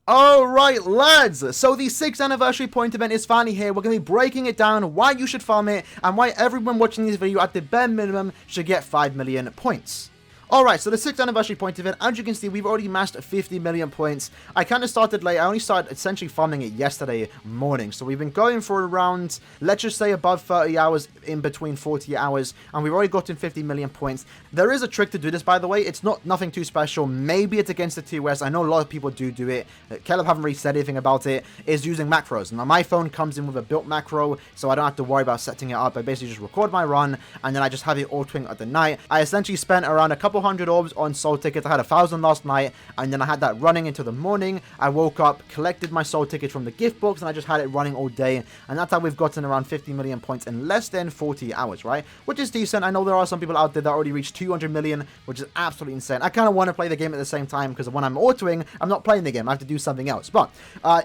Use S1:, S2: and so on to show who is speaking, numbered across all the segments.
S1: Alright lads, so the 6th anniversary point event is finally here. We're going to be breaking it down, why you should farm it, and why everyone watching this video at the bare minimum should get 5 million points. Alright, so the 6th anniversary point event, as you can see, we've already amassed 50 million points. I kind of started late. I only started essentially farming it yesterday morning. So we've been going for around, let's just say above 30 hours, in between 40 hours. And we've already gotten 50 million points. There is a trick to do this, by the way. It's nothing too special. Maybe it's against the TOS. I know a lot of people do it. Caleb haven't really said anything about it. Is using macros. Now my phone comes in with a built macro, so I don't have to worry about setting it up. I basically just record my run, and then I just have it autoing at the night. I essentially spent around a couple 100 orbs on soul tickets. I had 1,000 last night, and then I had that running into the morning. I woke up, collected my soul tickets from the gift box, and I just had it running all day. And that's how we've gotten around 50 million points in less than 40 hours, right? Which is decent. I know there are some people out there that already reached 200 million, which is absolutely insane. I kind of want to play the game at the same time, because when I'm autoing, I'm not playing the game. I have to do something else. But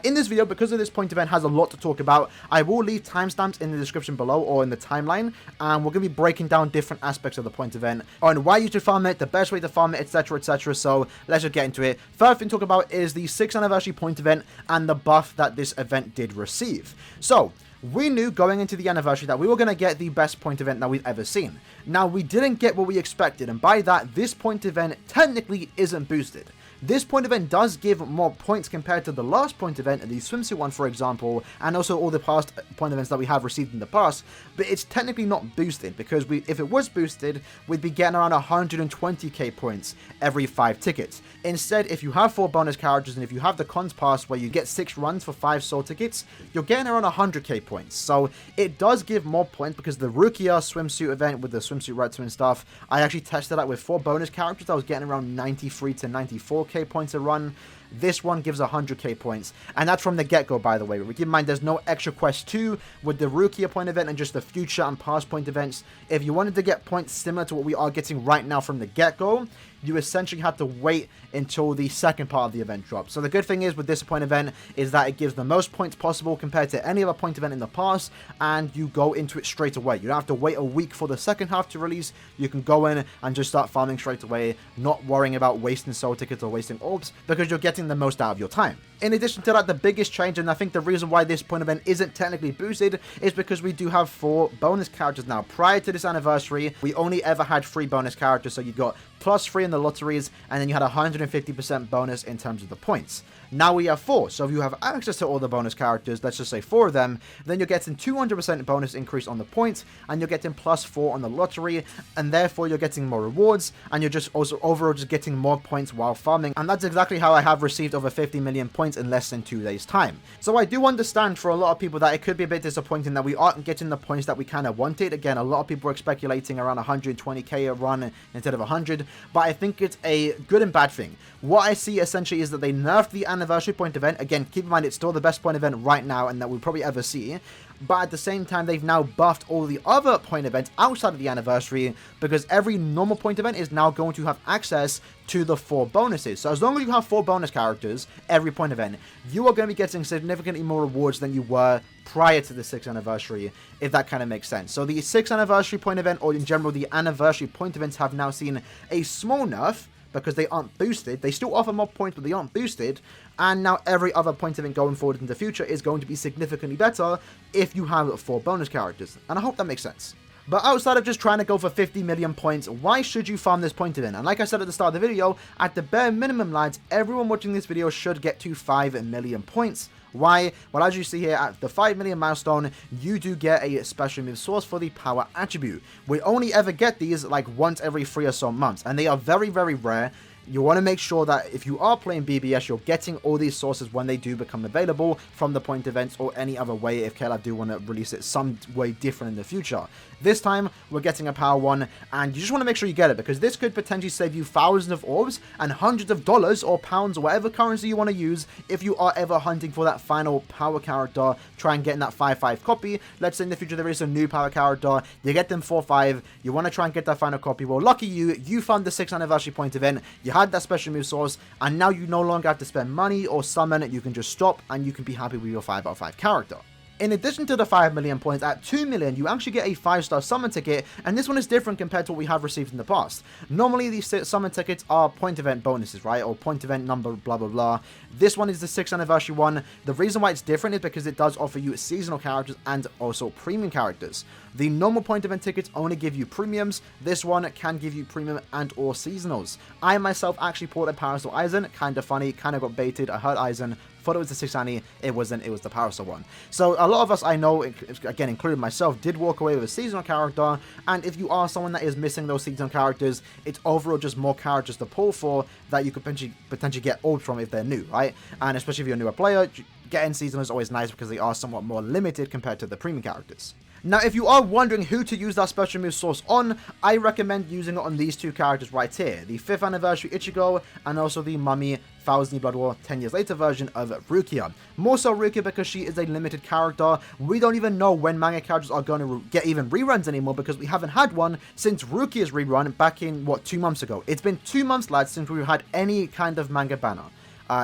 S1: in this video, because of this point event has a lot to talk about, I will leave timestamps in the description below or in the timeline, and we're going to be breaking down different aspects of the point event on why you should farm it, the best way to farm it, etc, etc. So let's just get into it. First thing to talk about is the 6th anniversary point event and the buff that this event did receive. So we knew going into the anniversary that we were going to get the best point event that we've ever seen. Now we didn't get what we expected, and by that, this point event technically isn't boosted. This point event does give more points compared to the last point event, the swimsuit one for example, and also all the past point events that we have received in the past, but it's technically not boosted, because if it was boosted, we'd be getting around 120k points every 5 tickets. Instead, if you have 4 bonus characters, and if you have the cons pass where you get 6 runs for 5 soul tickets, you're getting around 100k points. So it does give more points, because the Rukia swimsuit event with the swimsuit red twin stuff, I actually tested that with 4 bonus characters. I was getting around 93 to 94k points a run. This one gives 100k points, and that's from the get-go, by the way. But keep in mind, there's no extra quest 2 with the Rukia point event and just the future and past point events. If you wanted to get points similar to what we are getting right now from the get-go, you essentially have to wait until the second part of the event drops. So the good thing is with this point event is that it gives the most points possible compared to any other point event in the past, and you go into it straight away. You don't have to wait a week for the second half to release. You can go in and just start farming straight away, not worrying about wasting soul tickets or wasting orbs, because you're getting the most out of your time. In addition to that, the biggest change, and I think the reason why this point event isn't technically boosted, is because we do have 4 bonus characters now. Prior to this anniversary, we only ever had 3 bonus characters, so you got +3 in the lotteries, and then you had 150% bonus in terms of the points. Now we have 4, so if you have access to all the bonus characters, let's just say 4 of them, then you're getting 200% bonus increase on the points, and you're getting +4 on the lottery, and therefore you're getting more rewards, and you're just also overall just getting more points while farming, and that's exactly how I have received over 50 million points in less than 2 days time. So I do understand for a lot of people that it could be a bit disappointing that we aren't getting the points that we kind of wanted. Again, a lot of people are speculating around 120k a run instead of 100, but I think it's a good and bad thing. What I see essentially is that they nerfed the anniversary point event. Again, keep in mind it's still the best point event right now and that we'll probably ever see, but at the same time they've now buffed all the other point events outside of the anniversary, because every normal point event is now going to have access to the 4 bonuses. So as long as you have 4 bonus characters every point event, you are going to be getting significantly more rewards than you were prior to the 6th anniversary, if that kind of makes sense. So the 6th anniversary point event, or in general the anniversary point events, have now seen a small nerf, because they aren't boosted. They still offer more points, but they aren't boosted. And now every other point event going forward in the future is going to be significantly better if you have 4 bonus characters. And I hope that makes sense. But outside of just trying to go for 50 million points, why should you farm this point event? And like I said at the start of the video, at the bare minimum, lads, everyone watching this video should get to 5 million points. Why? Well, as you see here, at the 5 million milestone, you do get a special move source for the power attribute. We only ever get these like once every 3 or so months, and they are very, very rare. You want to make sure that if you are playing BBS, you're getting all these sources when they do become available from the point events, or any other way if KLab do want to release it some way different in the future. This time, we're getting a power one, and you just want to make sure you get it, because this could potentially save you thousands of orbs and hundreds of dollars or pounds, or whatever currency you want to use, if you are ever hunting for that final power character, try and get in that 5/5 copy. Let's say in the future there is a new power character, you get them 4/5, you want to try and get that final copy. Well, lucky you found the 6th anniversary point event, you had that special move source, and now you no longer have to spend money or summon. You can just stop, and you can be happy with your 5/5 character. In addition to the 5 million points, at 2 million, you actually get a 5-star summon ticket, and this one is different compared to what we have received in the past. Normally, these summon tickets are point event bonuses, right? Or point event number, blah, blah, blah. This one is the 6th anniversary one. The reason why it's different is because it does offer you seasonal characters and also premium characters. The normal point event tickets only give you premiums. This one can give you premium and or seasonals. I myself actually bought a Parasol Aizen. Kind of funny, kind of got baited. I heard Aizen, thought it was the 6th Annie, it wasn't, it was the Parasol one. So a lot of us I know, again including myself, did walk away with a seasonal character, and if you are someone that is missing those seasonal characters, it's overall just more characters to pull for that you could potentially get orbs from if they're new, right? And especially if you're a newer player, getting seasonal is always nice because they are somewhat more limited compared to the premium characters. Now, if you are wondering who to use that special move source on, I recommend using it on these two characters right here. The 5th anniversary Ichigo, and also the Mummy 1000 Blood War 10 years later version of Rukia. More so Rukia because she is a limited character. We don't even know when manga characters are going to get even reruns anymore because we haven't had one since Rukia's rerun back in, 2 months ago. It's been 2 months, lads, since we've had any kind of manga banner.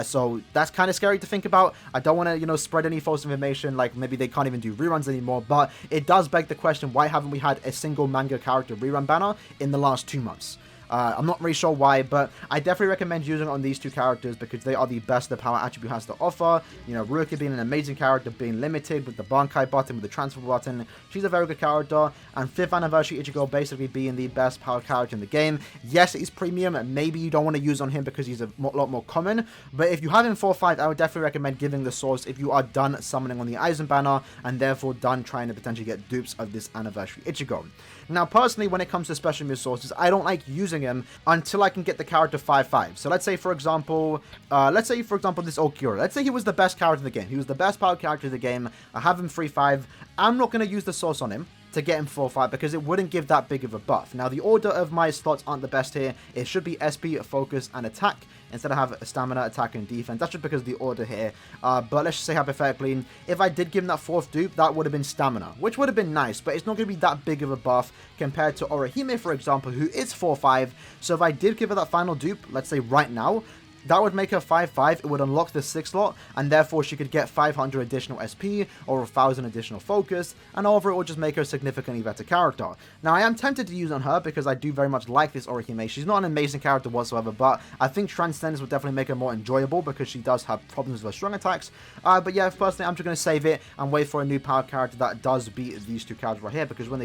S1: So that's kind of scary to think about. I don't want to, spread any false information, like maybe they can't even do reruns anymore, but it does beg the question, why haven't we had a single manga character rerun banner in the last 2 months? I'm not really sure why, but I definitely recommend using it on these two characters because they are the best the power attribute has to offer. Rukia being an amazing character, being limited with the Bankai button, with the transfer button. She's a very good character. And 5th anniversary Ichigo basically being the best power character in the game. Yes, he's premium, and maybe you don't want to use on him because he's a lot more common. But if you have him 4-5, I would definitely recommend giving the source if you are done summoning on the Aizen banner and therefore done trying to potentially get dupes of this anniversary Ichigo. Now, personally, when it comes to special move sources, I don't like using him until I can get the character 5-5. So let's say, for example, this Okura. Let's say he was the best character in the game. He was the best power character in the game. I have him 3-5. I'm not going to use the source on him to get him 4-5 because it wouldn't give that big of a buff. Now, the order of my slots aren't the best here. It should be SP, Focus, and Attack instead of have Stamina, Attack, and Defense. That's just because of the order here. But let's just say hypothetically, if I did give him that 4th dupe, that would have been Stamina, which would have been nice, but it's not going to be that big of a buff compared to Orihime, for example, who is 4-5. So if I did give her that final dupe, let's say right now, that would make her 5-5, it would unlock the 6th slot, and therefore she could get 500 additional SP, or 1000 additional focus, and overall it would just make her a significantly better character. Now, I am tempted to use on her because I do very much like this Orihime. She's not an amazing character whatsoever, but I think Transcendence would definitely make her more enjoyable because she does have problems with her strong attacks. But yeah, personally, I'm just going to save it and wait for a new power character that does beat these two characters right here, because when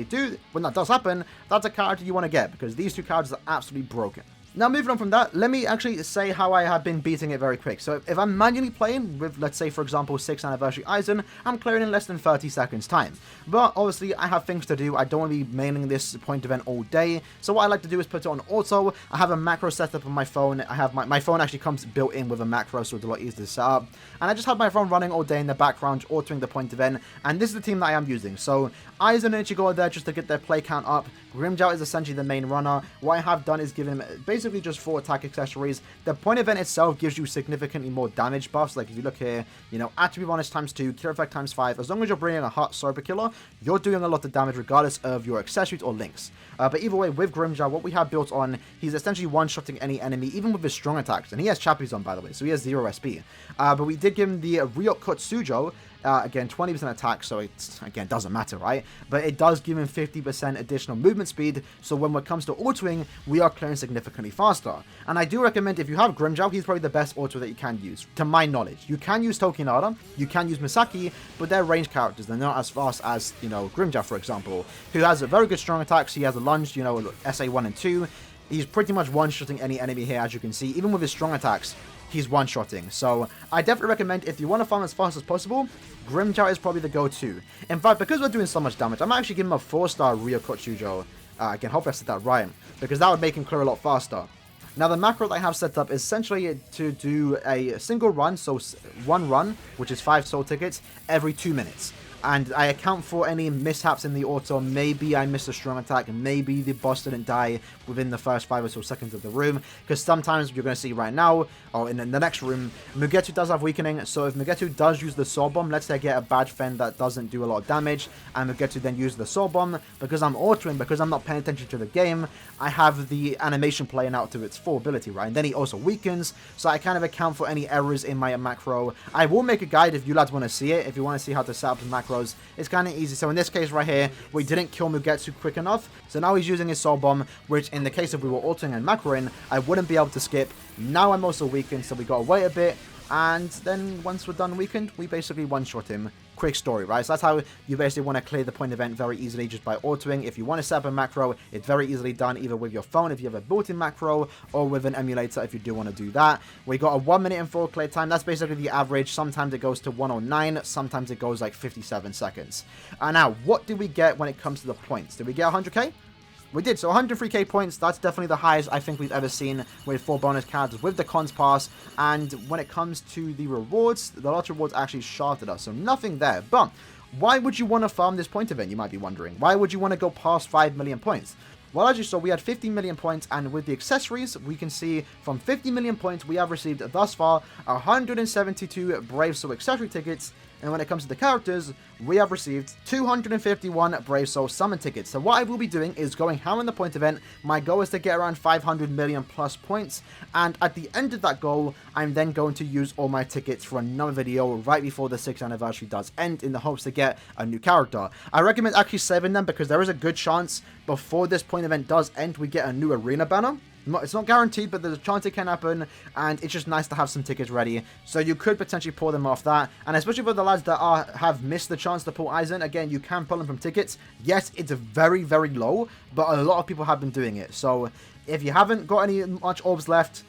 S1: that does happen, that's a character you want to get, because these two characters are absolutely broken. Now, moving on from that, let me actually say how I have been beating it very quick. So, if I'm manually playing with, let's say, for example, 6th anniversary Aizen, I'm clearing in less than 30 seconds time. But, obviously, I have things to do. I don't want to be maining this point event all day. So, what I like to do is put it on auto. I have a macro set up on my phone. I have my phone actually comes built in with a macro, so it's a lot easier to set up. And I just have my phone running all day in the background, autoing the point event. And this is the team that I am using. So, Aizen and Ichigo are there just to get their play count up. Grimmjow is essentially the main runner. What I have done is give him basically just 4 attack accessories. The point event itself gives you significantly more damage buffs. Like if you look here, attribute bonus ×2, cure effect ×5. As long as you're bringing a hot Super Killer, you're doing a lot of damage regardless of your accessories or links. But either way, with Grimmjow, what we have built on, he's essentially one-shotting any enemy, even with his strong attacks. And he has Chappies on, by the way, so he has 0 SP. But we did give him the Ryok Kotsujo. Again, 20% attack, so it again doesn't matter, right? But it does give him 50% additional movement speed, so when it comes to autoing, we are clearing significantly faster. And I do recommend, if you have Grimmjow, he's probably the best auto that you can use, to my knowledge. You can use Tokinada, you can use Misaki, but they're ranged characters. They're not as fast as, Grimmjow, for example, who has a very good strong attacks. He has a lunge, SA 1 and 2. He's pretty much one-shotting any enemy here, as you can see. Even with his strong attacks, he's one-shotting. So I definitely recommend, if you want to farm as fast as possible, Grimmjow is probably the go-to. In fact, because we're doing so much damage, I'm actually giving him a 4-star Ryok Kotsujo. Again, hope I said that right, because that would make him clear a lot faster. Now, the macro that I have set up is essentially to do a single run, so 1 run, which is 5 soul tickets, every 2 minutes. And I account for any mishaps in the auto. Maybe I missed a strong attack. Maybe the boss didn't die within the first 5 or so seconds of the room. Because sometimes you're going to see right now, or in the next room, Mugetu does have weakening. So if Mugetu does use the Soul Bomb, let's say I get a badge Fen that doesn't do a lot of damage, and Mugetu then use the Soul Bomb, because I'm autoing, because I'm not paying attention to the game, I have the animation playing out to its full ability, right? And then he also weakens, so I kind of account for any errors in my macro. I will make a guide if you lads want to see it. If you want to see how to set up the macro macros, it's kind of easy. So in this case right here, we didn't kill Mugetsu quick enough, so now he's using his Soul Bomb, which in the case if we were ulting and macroing, I wouldn't be able to skip. Now I'm also weakened, so we gotta wait a bit, and then once we're done weakened, we basically one-shot him. Quick story, right? So that's how you basically want to clear the point event very easily, just by autoing. If you want to set up a macro, it's very easily done either with your phone if you have a built-in macro, or with an emulator if you do want to do that. We got a 1 minute and 4 clear time. That's basically the average. Sometimes it goes to 109, sometimes it goes like 57 seconds. And now, what do we get when it comes to the points? Did we get 100k? We did, so 103k points, that's definitely the highest I think we've ever seen with 4 bonus characters with the cons pass. And when it comes to the rewards, the lottery rewards actually shafted us, so nothing there. But why would you want to farm this point event, you might be wondering? Why would you want to go past 5 million points? Well, as you saw, we had 50 million points, and with the accessories, we can see from 50 million points, we have received thus far 172 Brave Soul accessory tickets. And when it comes to the characters, we have received 251 Brave Soul summon tickets. So what I will be doing is going ham in the point event. My goal is to get around 500 million plus points. And at the end of that goal, I'm then going to use all my tickets for another video right before the 6th anniversary does end, in the hopes to get a new character. I recommend actually saving them because there is a good chance before this point event does end, we get a new arena banner. It's not guaranteed, but there's a chance it can happen, and it's just nice to have some tickets ready, so you could potentially pull them off that. And especially for the lads that have missed the chance to pull Aizen, again, you can pull them from tickets. Yes, it's very, very low, but a lot of people have been doing it. So if you haven't got any much orbs left,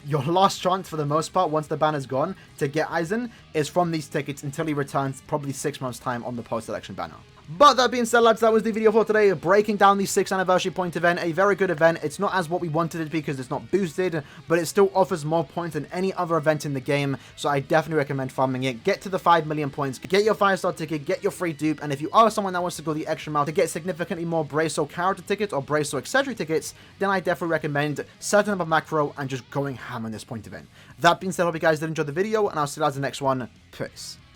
S1: your last chance for the most part, once the banner's gone, to get Aizen is from these tickets until he returns, probably 6 months' time on the post-election banner. But that being said, lads, that was the video for today, breaking down the 6th anniversary point event. A very good event. It's not as what we wanted it because it's not boosted, but it still offers more points than any other event in the game, so I definitely recommend farming it. Get to the 5 million points, get your 5-star ticket, get your free dupe, and if you are someone that wants to go the extra mile to get significantly more Brave Soul character tickets or Brave Soul accessory tickets, then I definitely recommend setting up a macro and just going ham on this point event. That being said, I hope you guys did enjoy the video, and I'll see you guys in the next one. Peace.